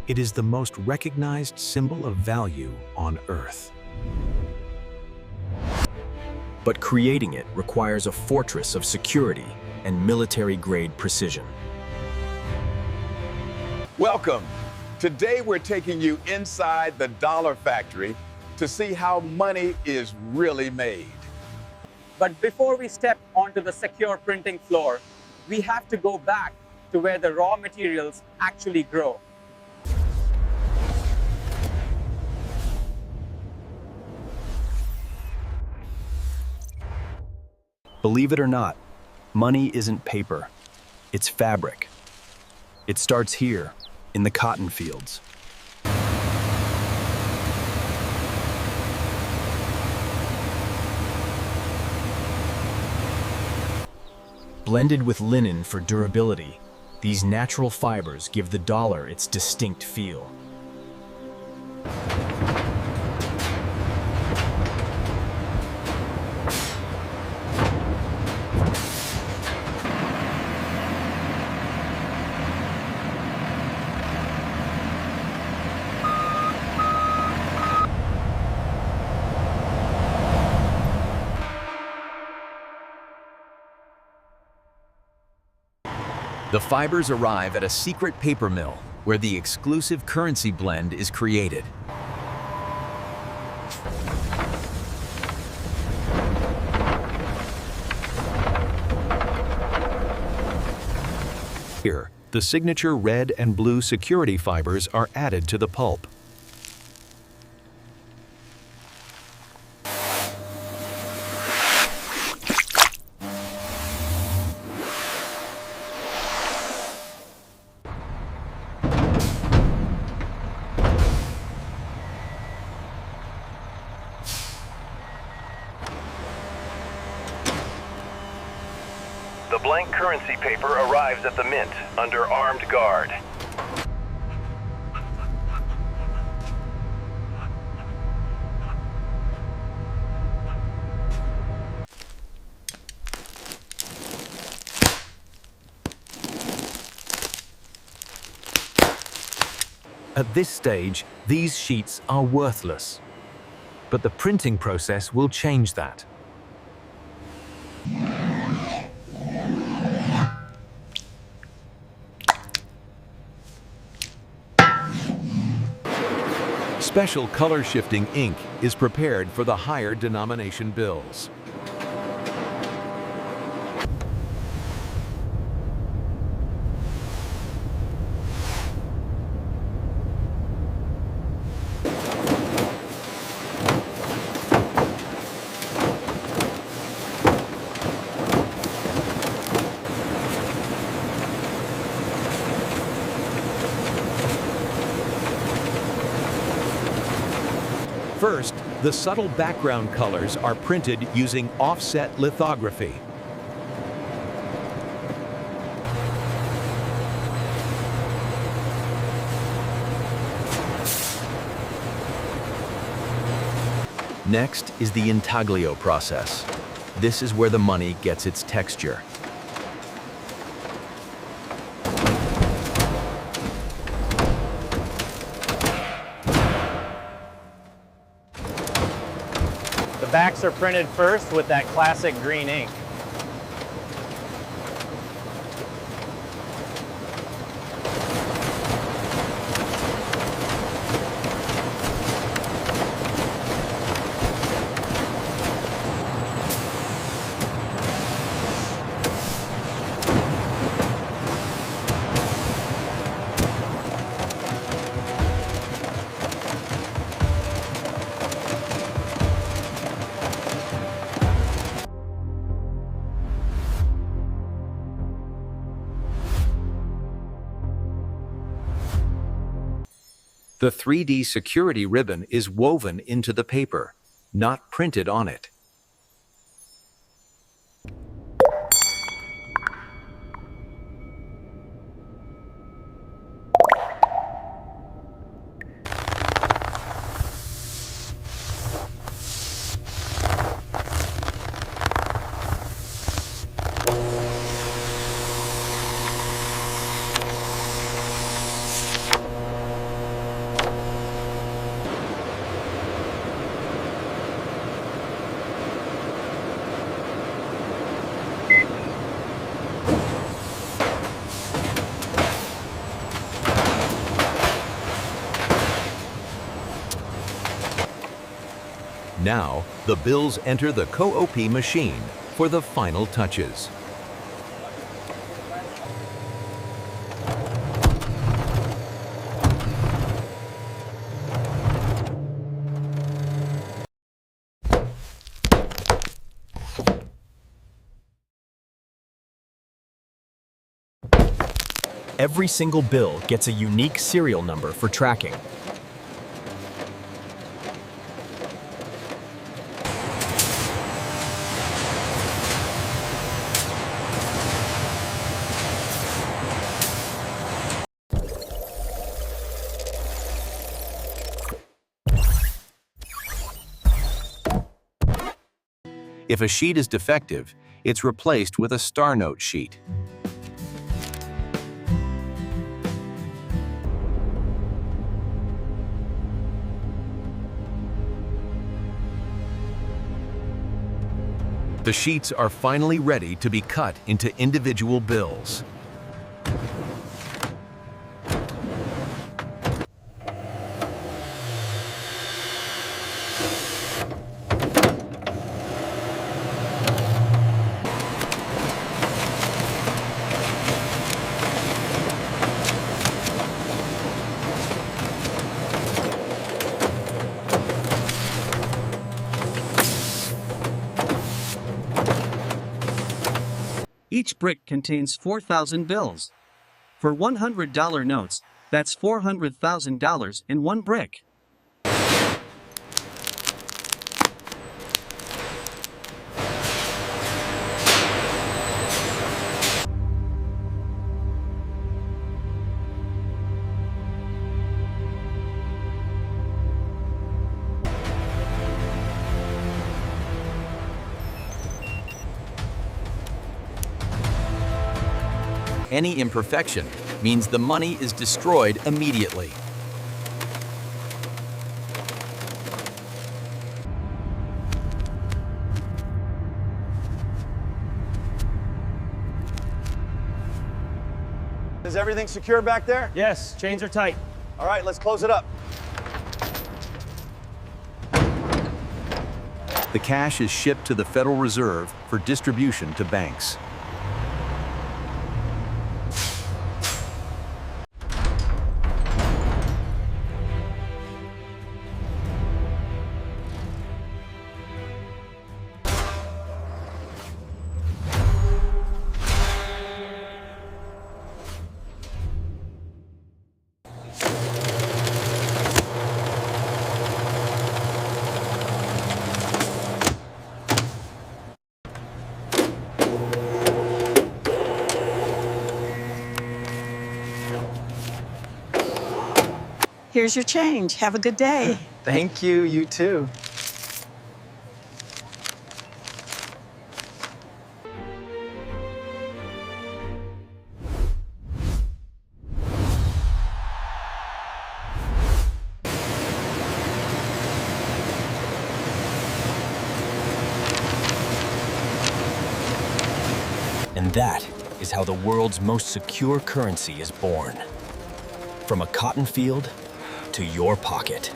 It is the most recognized symbol of value on Earth. But creating it requires a fortress of security and military-grade precision. Welcome. Today we're taking you inside the dollar factory to see how money is really made. But before we step onto the secure printing floor, we have to go back to where the raw materials actually grow. Believe it or not, money isn't paper, it's fabric. It starts here, in the cotton fields. Blended with linen for durability, these natural fibers give the dollar its distinct feel. The fibers arrive at a secret paper mill where the exclusive currency blend is created. Here, the signature red and blue security fibers are added to the pulp. The blank currency paper arrives at the mint under armed guard. At this stage, these sheets are worthless. But the printing process will change that. Special color-shifting ink is prepared for the higher denomination bills. First, the subtle background colors are printed using offset lithography. Next is the intaglio process. This is where the money gets its texture. The backs are printed first with that classic green ink. The 3D security ribbon is woven into the paper, not printed on it. Now, the bills enter the co-op machine for the final touches. Every single bill gets a unique serial number for tracking. If a sheet is defective, it's replaced with a star note sheet. The sheets are finally ready to be cut into individual bills. Each brick contains 4,000 bills. For $100 notes, that's $400,000 in one brick. Any imperfection means the money is destroyed immediately. Is everything secure back there? Yes, chains are tight. All right, let's close it up. The cash is shipped to the Federal Reserve for distribution to banks. Here's your change. Have a good day. Thank you, you too. And that is how the world's most secure currency is born. From a cotton field to your pocket.